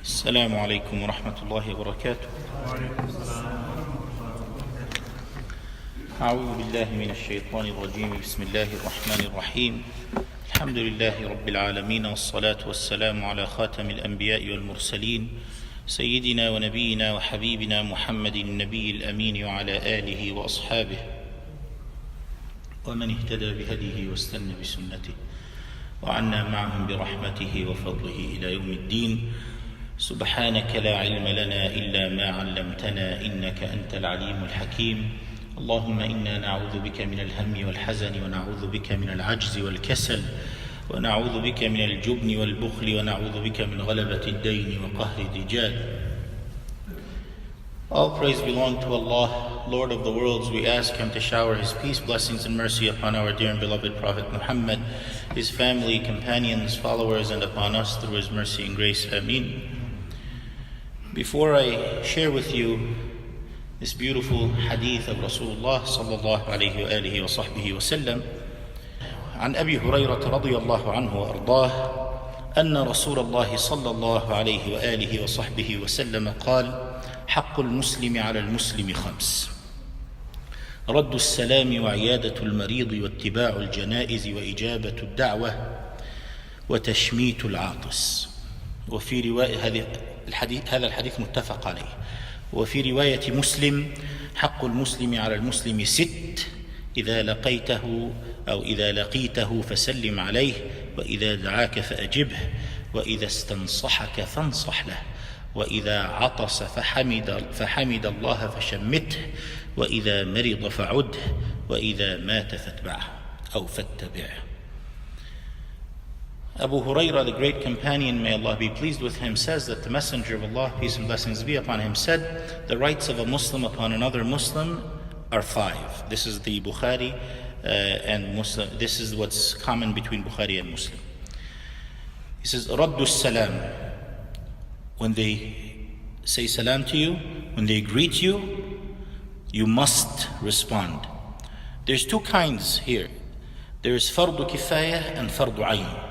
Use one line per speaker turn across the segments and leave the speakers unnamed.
السلام عليكم ورحمة الله وبركاته. أعوذ بالله من الشيطان الرجيم. بسم الله الرحمن الرحيم. الحمد لله رب العالمين، والصلاة والسلام على خاتم الأنبياء والمرسلين سيدنا ونبينا وحبيبنا محمد النبي الأمين وعلى آله وأصحابه ومن اهتدى بهديه واستنى بسنته وعنا معهم برحمته وفضله إلى يوم الدين. سبحانك لا علم لنا إلا ما علمتنا إنك أنت العليم الحكيم. اللهم إنا نعوذ بك من الهم والحزن، ونعوذ بك من العجز والكسل، ونعوذ بك من الجبن والبخل، ونعوذ بك من غلبة الدين وقهر الرجال. All praise belong to Allah, Lord of the worlds. We ask Him to shower His peace, blessings, and mercy upon our dear and beloved Prophet Muhammad, his family, companions, followers, and upon us through His mercy and grace. Ameen. Before I share with you this beautiful hadith of Rasulullah sallallahu alayhi wa alihi wa sahbihi wa sallam, عن أبي هريرة رضي الله عنه وأرضاه أن رسول الله صلى الله عليه وآله وصحبه وسلم قال: حق المسلم على المسلم 5: رد السلام وعيادة المريض واتباع الجنائز وإجابة الدعوة وتشميت العاطس. وفي رواية هذا الحديث متفق عليه. وفي رواية مسلم: حق المسلم على المسلم 6: إذا لقيته أو إذا لقيته فسلم عليه، وإذا دعاك فأجبه، وإذا استنصحك فانصح له، وإذا عطس فحمد الله فشمته، وإذا مرض فعده، وإذا مات فاتبعه أو فاتبعه. Abu Hurairah, the great companion, may Allah be pleased with him, says that the Messenger of Allah, peace and blessings be upon him, said, the rights of a Muslim upon another Muslim are 5. This is the Bukhari and Muslim. This is what's common between Bukhari and Muslim. He says, Raddu salam. When they say salam to you, when they greet you, you must respond. There's 2 kinds here. There's fardu kifaya and fardu ayn.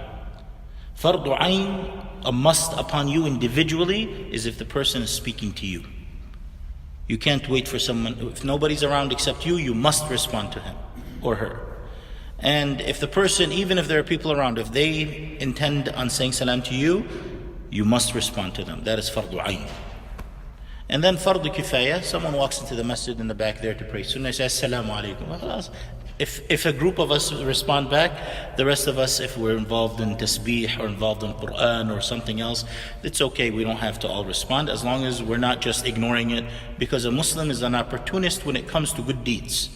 Fardu ayn, a must upon you individually, is if the person is speaking to you. You can't wait for someone. If nobody's around except you, you must respond to him or her. And if the person, even if there are people around, if they intend on saying salam to you, you must respond to them. That is fardu ayn. And then fardu kifaya, someone walks into the masjid in the back there to pray sunnah, says assalamu alaikum. If a group of us respond back, the rest of us, if we're involved in tasbih or involved in Quran or something else, it's okay. We don't have to all respond, as long as we're not just ignoring it, because a Muslim is an opportunist when it comes to good deeds.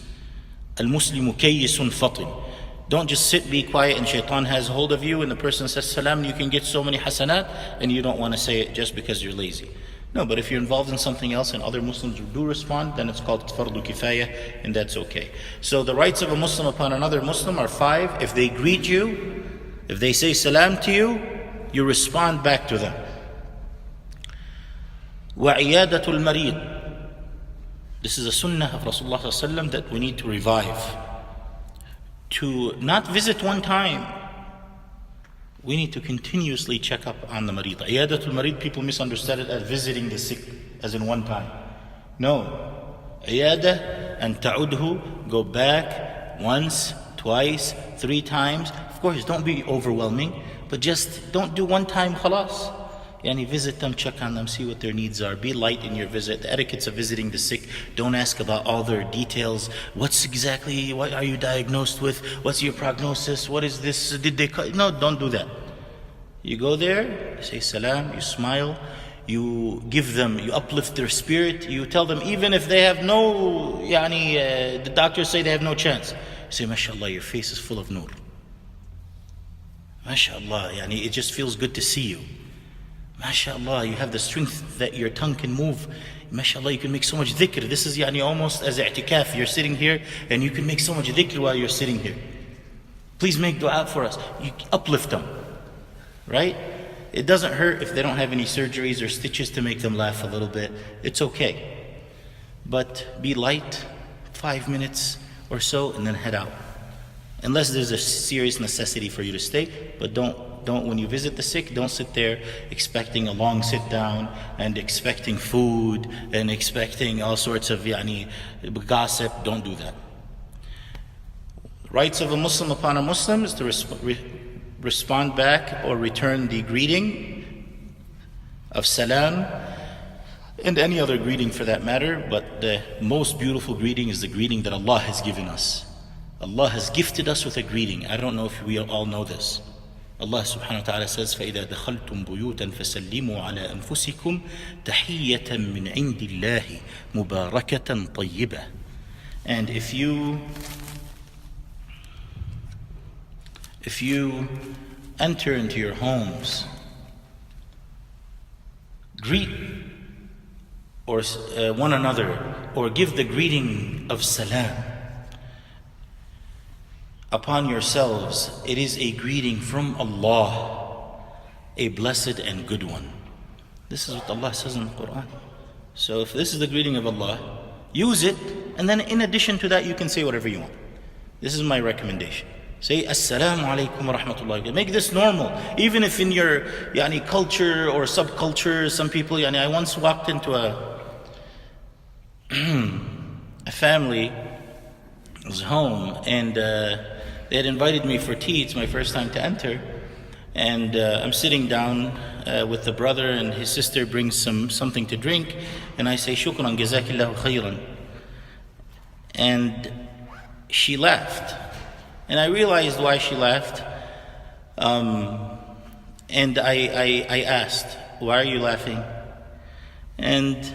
Al-Muslimu kayyisun fatin. Don't just sit, be quiet, and shaitan has hold of you and the person says salam, you can get so many hasanat, and you don't want to say it just because you're lazy. No, but if you're involved in something else and other Muslims do respond, then it's called fardu kifaya, and that's okay. So the rights of a Muslim upon another Muslim are 5. If they greet you, if they say salam to you, you respond back to them. وَعِيَادَةُ الْمَرِيضِ. This is a sunnah of Rasulullah ﷺ that we need to revive. To not visit one time. We need to continuously check up on the marid. Iyadatul marid, people misunderstood it as visiting the sick, as in one time. No. Iyada and ta'udhu, go back once, twice, 3 times. Of course, don't be overwhelming, but just don't do one time khalas. Yani visit them, check on them, see what their needs are. Be light in your visit. The etiquettes of visiting the sick. Don't ask about all their details. What are you diagnosed with? What's your prognosis? What is this? No, don't do that. You go there, you say salam, you smile, you give them, you uplift their spirit, you tell them even if they have no, the doctors say they have no chance. You say, mashallah, your face is full of nur. Mashallah, it just feels good to see you. MashaAllah, you have the strength that your tongue can move. MashaAllah, you can make so much dhikr. This is almost as i'tikaf. You're sitting here and you can make so much dhikr while you're sitting here. Please make dua for us. You uplift them. Right? It doesn't hurt if they don't have any surgeries or stitches to make them laugh a little bit. It's okay. But be light, 5 minutes or so, and then head out. Unless there's a serious necessity for you to stay, but don't when you visit the sick, don't sit there expecting a long sit down and expecting food and expecting all sorts of gossip. Don't do that. Rights of a Muslim upon a Muslim is to respond back or return the greeting of salam and any other greeting for that matter, but the most beautiful greeting is the greeting that Allah has given us. Allah has gifted us with a greeting. I don't know if we all know this. Allah subhanahu wa ta'ala says, فَإِذَا دَخَلْتُمْ بُيُوتًا فَسَلِّمُوا عَلَى أَنفُسِكُمْ تَحِيَّةً مِّنْ عِنْدِ اللَّهِ مُبَارَكَةً طَيِّبَةً. And if you enter into your homes, greet or one another, or give the greeting of salam upon yourselves. It is a greeting from Allah, a blessed and good one. This is what Allah says in the Quran. So if this is the greeting of Allah, use it, and then in addition to that you can say whatever you want. This is my recommendation. Say Assalamu alaikum wa rahmatullahi. Make this normal. Even if in your culture or subculture, some people, I once walked into a family's home, and they had invited me for tea. It's my first time to enter, and I'm sitting down with the brother, and his sister brings something to drink, and I say shukran jazakillahu khayran, and she laughed, and I realized why she laughed, and I asked, why are you laughing? And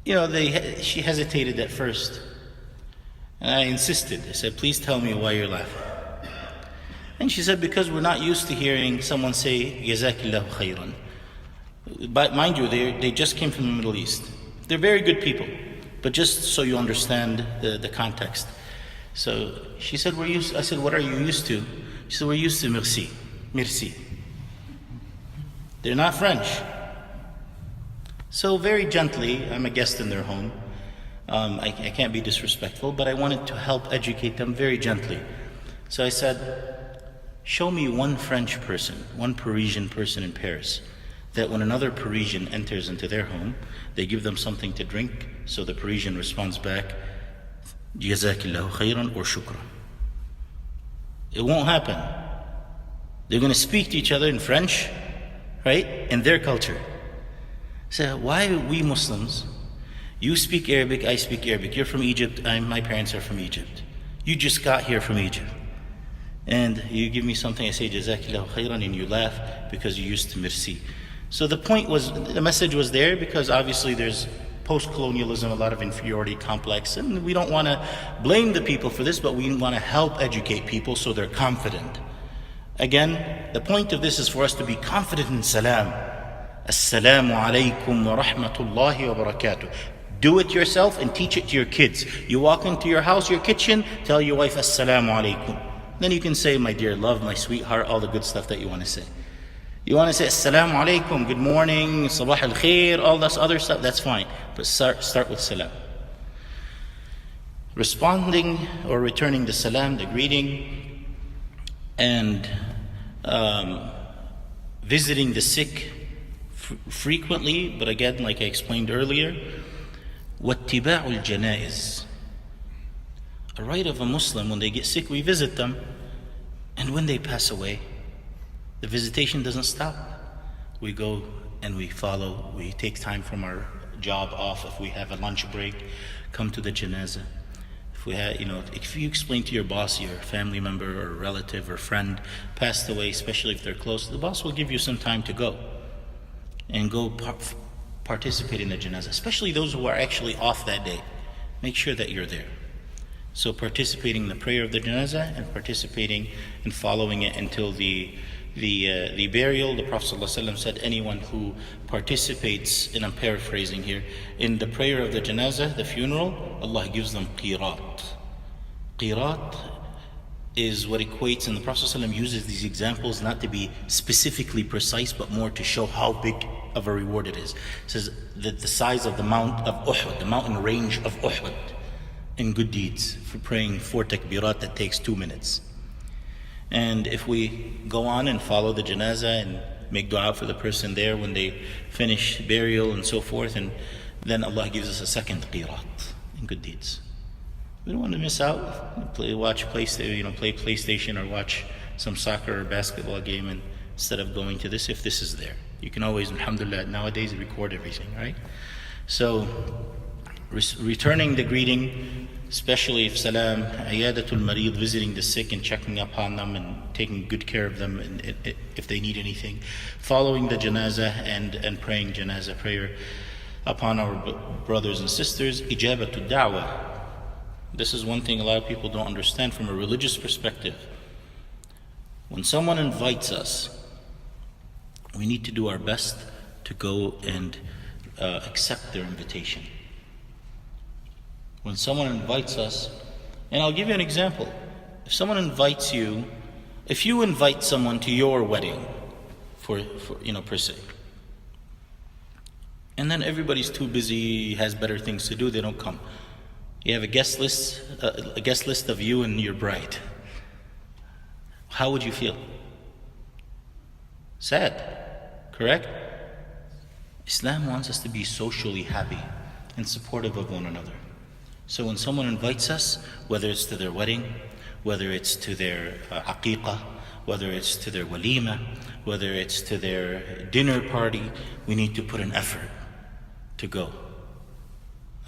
she hesitated at first. And I insisted. I said, please tell me why you're laughing. And she said, because we're not used to hearing someone say, Jazakillahu khayran. But mind you, they just came from the Middle East. They're very good people. But just so you understand the context. So she said, I said, what are you used to? She said, we're used to merci. Merci. They're not French. So very gently, I'm a guest in their home. I can't be disrespectful, but I wanted to help educate them very gently. So I said, show me one French person, one Parisian person in Paris, that when another Parisian enters into their home, they give them something to drink, so the Parisian responds back, Jazakillahu khayran or shukran. It won't happen. They're going to speak to each other in French, right? In their culture. So why we Muslims, you speak Arabic, I speak Arabic. You're from Egypt, my parents are from Egypt. You just got here from Egypt. And you give me something, I say Jazakillahu khayran, and you laugh because you're used to merci. So the message was there because obviously there's post-colonialism, a lot of inferiority complex, and we don't want to blame the people for this, but we want to help educate people so they're confident. Again, the point of this is for us to be confident in salam. Assalamu alaikum wa rahmatullahi wa barakatuh. Do it yourself and teach it to your kids. You walk into your house, your kitchen, tell your wife Assalamu alaikum. Then you can say, my dear love, my sweetheart, all the good stuff that you want to say. You want to say Assalamu alaikum, good morning, sabah al khair, all this other stuff, that's fine. But start with salam. Responding or returning the salam, the greeting, and visiting the sick frequently, but again, like I explained earlier, وَاتِّبَاعُ الْجَنَائِزِ. A right of a Muslim, when they get sick, we visit them, and when they pass away, the visitation doesn't stop. We go and we follow, we take time from our job off, if we have a lunch break, come to the janazah. If you explain to your boss, your family member or relative or friend passed away, especially if they're close, the boss will give you some time to go and go participate in the janazah, especially those who are actually off that day. Make sure that you're there. So participating in the prayer of the janazah and participating and following it until the burial. The Prophet ﷺ said, anyone who participates, and I'm paraphrasing here, in the prayer of the janazah, the funeral, Allah gives them qirat. Qirat is what equates, and the Prophet ﷺ uses these examples not to be specifically precise, but more to show how big of a reward it is. It says that the size of the mount of Uhud, the mountain range of Uhud, in good deeds, for praying 4 takbirat that takes 2 minutes. And if we go on and follow the janazah and make dua for the person there when they finish burial and so forth, and then Allah gives us a second qirat in good deeds. We don't want to miss out. Play PlayStation or watch some soccer or basketball game and instead of going to this, if this is there. You can always, alhamdulillah, nowadays record everything, right? So, returning the greeting, especially if salam, ayadatul marid, visiting the sick and checking upon them and taking good care of them and if they need anything, following the janazah and praying janazah prayer upon our brothers and sisters, ijabatul da'wah. This is one thing a lot of people don't understand from a religious perspective. When someone invites us, we need to do our best to go and accept their invitation. When someone invites us, and I'll give you an example. If someone invites you, if you invite someone to your wedding, for per se, and then everybody's too busy, has better things to do, they don't come. You have a guest list of you and your bride. How would you feel? Sad, correct? Islam wants us to be socially happy and supportive of one another. So when someone invites us, whether it's to their wedding, whether it's to their aqiqah, whether it's to their walima, whether it's to their dinner party, we need to put an effort to go.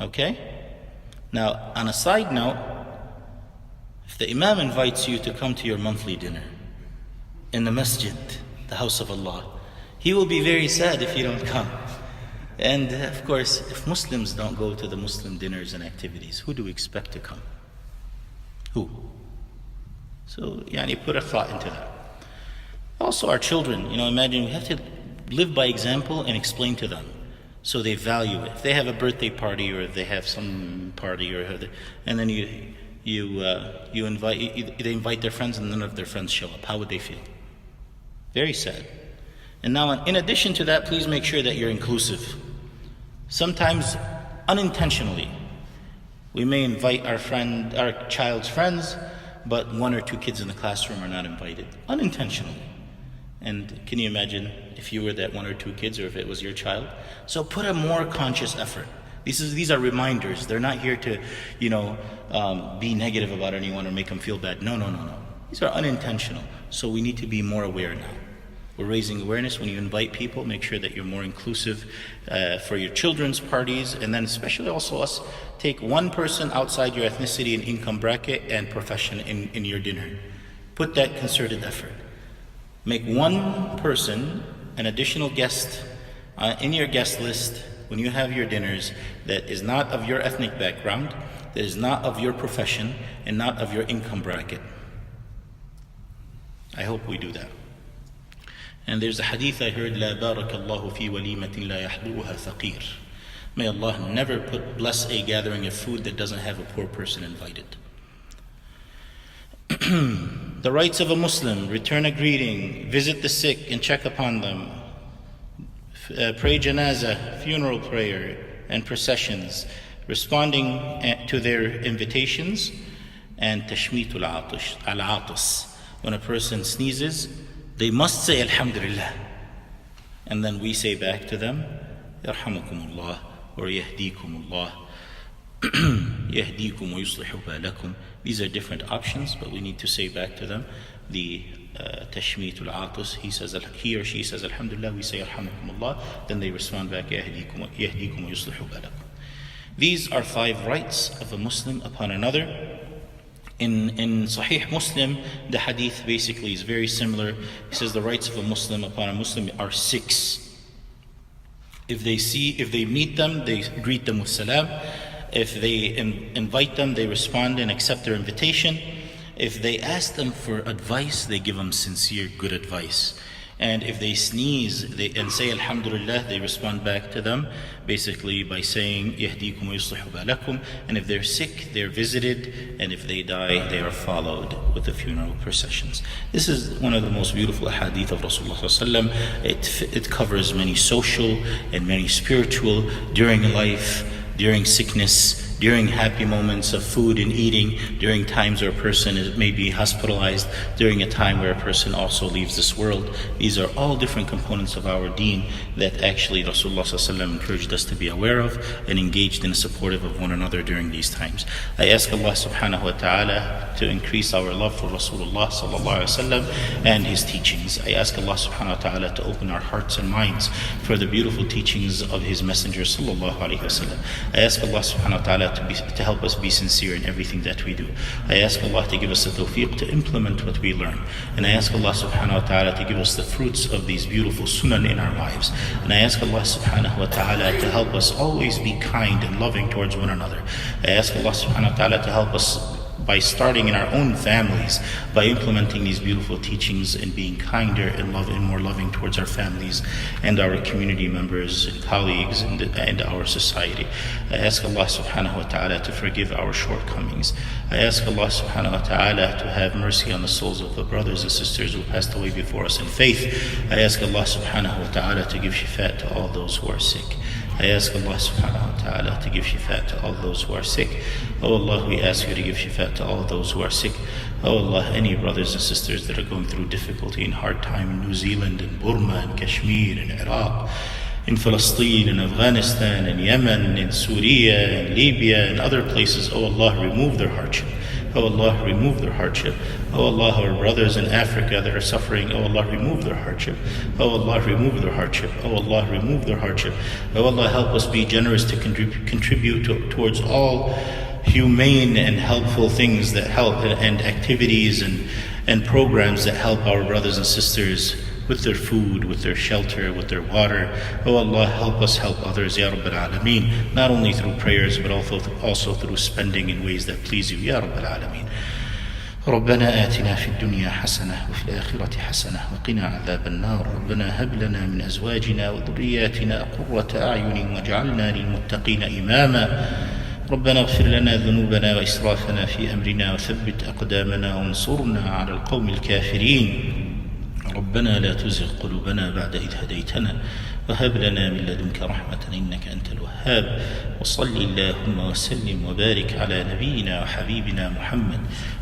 Okay? Now, on a side note, if the Imam invites you to come to your monthly dinner in the masjid, the house of Allah, he will be very sad if you don't come. And of course, if Muslims don't go to the Muslim dinners and activities, who do we expect to come? Who? So, put a thought into that. Also our children, imagine we have to live by example and explain to them so they value it. If they have a birthday party or if they have some party and then they invite their friends and none of their friends show up, how would they feel? Very sad. And now, in addition to that, please make sure that you're inclusive. Sometimes, unintentionally, we may invite our child's friends, but one or two kids in the classroom are not invited, unintentionally. And can you imagine if you were that one or two kids, or if it was your child? So put a more conscious effort. These are reminders. They're not here to, be negative about anyone or make them feel bad. No. These are unintentional. So we need to be more aware now. We're raising awareness. When you invite people, make sure that you're more inclusive for your children's parties, and then especially also us, take one person outside your ethnicity and income bracket and profession in your dinner. Put that concerted effort. Make one person an additional guest in your guest list when you have your dinners that is not of your ethnic background, that is not of your profession, and not of your income bracket. I hope we do that. And there's a hadith I heard, لا بارك الله في وليمة لا يحضرها فقير. May Allah never bless a gathering of food that doesn't have a poor person invited. The rights of a Muslim: return a greeting, visit the sick and check upon them, pray janazah, funeral prayer and processions, responding to their invitations, and tashmeetul al-atas. When a person sneezes, they must say Alhamdulillah. And then we say back to them, Yarhamukumullah or Yahdikumullah. Yahdikum wa yuslihu balakum. These are different options, but we need to say back to them the tashmeetul atas. He or she says Alhamdulillah, we say Yarhamukumullah. Then they respond back, Yahdikum wa yuslihu balakum. These are 5 rights of a Muslim upon another. In Sahih Muslim, the hadith basically is very similar. He says the rights of a Muslim upon a Muslim are 6. If they meet them, they greet them with salam. If they invite them, they respond and accept their invitation. If they ask them for advice, they give them sincere, good advice. And if they sneeze and say Alhamdulillah, they respond back to them basically by saying Yahdikum wa yuslihu balakum. And if they're sick, they're visited, and if they die, they are followed with the funeral processions. This is one of the most beautiful hadith of Rasulullah. It covers many social and many spiritual, during life, during sickness, during happy moments of food and eating, during times where a person may be hospitalized, during a time where a person also leaves this world. These are all different components of our deen that actually Rasulullah ﷺ encouraged us to be aware of and engaged and supportive of one another during these times. I ask Allah subhanahu wa ta'ala to increase our love for Rasulullah ﷺ and his teachings. I ask Allah subhanahu wa ta'ala to open our hearts and minds for the beautiful teachings of his messenger sallallahu alaihi wasallam. I ask Allah subhanahu wa ta'ala to help us be sincere in everything that we do. I ask Allah to give us the tawfiq to implement what we learn. And I ask Allah subhanahu wa ta'ala to give us the fruits of these beautiful sunnah in our lives. And I ask Allah subhanahu wa ta'ala to help us always be kind and loving towards one another. I ask Allah subhanahu wa ta'ala to help us by starting in our own families, by implementing these beautiful teachings and being kinder and more loving towards our families and our community members and colleagues and our society. I ask Allah subhanahu wa ta'ala to forgive our shortcomings. I ask Allah subhanahu wa ta'ala to have mercy on the souls of the brothers and sisters who passed away before us in faith. I ask Allah subhanahu wa ta'ala to give shifa to all those who are sick. I ask Allah subhanahu wa ta'ala to give shifa to all those who are sick. Oh Allah, we ask you to give shifa to all those who are sick. Oh Allah, any brothers and sisters that are going through difficulty and hard time in New Zealand and Burma and Kashmir and Iraq, in Palestine and Afghanistan and Yemen and Syria and Libya and other places, oh Allah, remove their hardship. Oh Allah, remove their hardship. Oh Allah, our brothers in Africa that are suffering, oh Allah, remove their hardship. Oh Allah, remove their hardship. Oh Allah, remove their hardship. Oh Allah, help us be generous to contribute towards all humane and helpful things that help, and activities and programs that help our brothers and sisters with their food, with their shelter, with their water. Oh Allah, help us help others, Ya Rabbil Alameen, not only through prayers but also through spending in ways that please you, Ya Rabbil Alameen. ربنا آتنا في الدنيا حسنة وفي الآخرة حسنة وقنا عذاب النار. ربنا هب لنا من أزواجنا وذرياتنا قرة أعين واجعلنا للمتقين إماما. ربنا اغفر لنا ذنوبنا وإسرافنا في أمرنا وثبت أقدامنا وانصرنا على القوم الكافرين. ربنا لا تزغ قلوبنا بعد إذ هديتنا وهب لنا من لدنك رحمة إنك أنت الوهاب. وصل اللهم وسلم وبارك على نبينا وحبيبنا محمد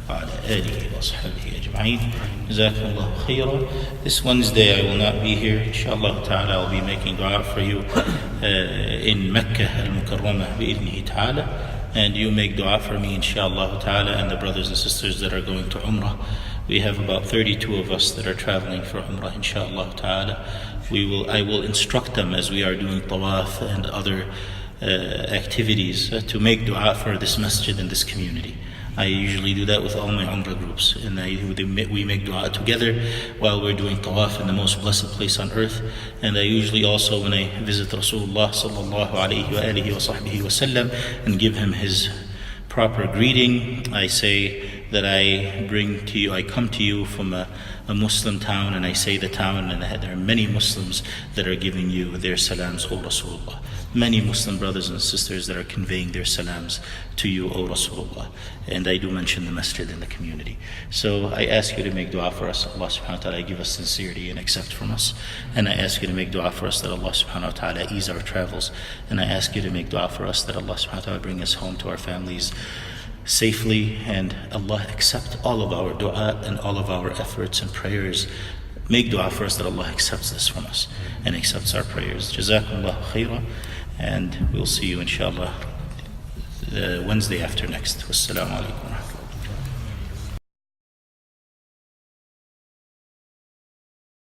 وعلى آله وأصحابه أجمعين. جزاكم الله خيرا. This Wednesday I will not be here. Inshallah ta'ala I will be making dua for you in Mecca al-Mukarramah bi-idhnihi ta'ala. And you make dua for me inshallah ta'ala and the brothers and sisters that are going to Umrah. We have about 32 of us that are traveling for Umrah inshallah ta'ala. I will instruct them as we are doing tawaf and other activities to make dua for this masjid and this community. I usually do that with all my Umrah groups, and we make dua together while we're doing tawaf in the most blessed place on earth. And I usually also, when I visit Rasulullah sallallahu alayhi wa alihi wa sahbihi wa sallam and give him his proper greeting, I say that I come to you from a Muslim town, and I say the town, and there are many Muslims that are giving you their salams, O Rasulullah. Many Muslim brothers and sisters that are conveying their salams to you, O Rasulullah. And I do mention the masjid in the community. So I ask you to make dua for us. Allah subhanahu wa ta'ala give us sincerity and accept from us. And I ask you to make dua for us that Allah subhanahu wa ta'ala ease our travels. And I ask you to make dua for us that Allah subhanahu wa ta'ala bring us home to our families safely, and Allah accept all of our dua and all of our efforts and prayers. Make dua for us that Allah accepts this from us and accepts our prayers. Jazakumullahu khairah, and we'll see you inshallah the Wednesday after next. Wassalamu alaikum.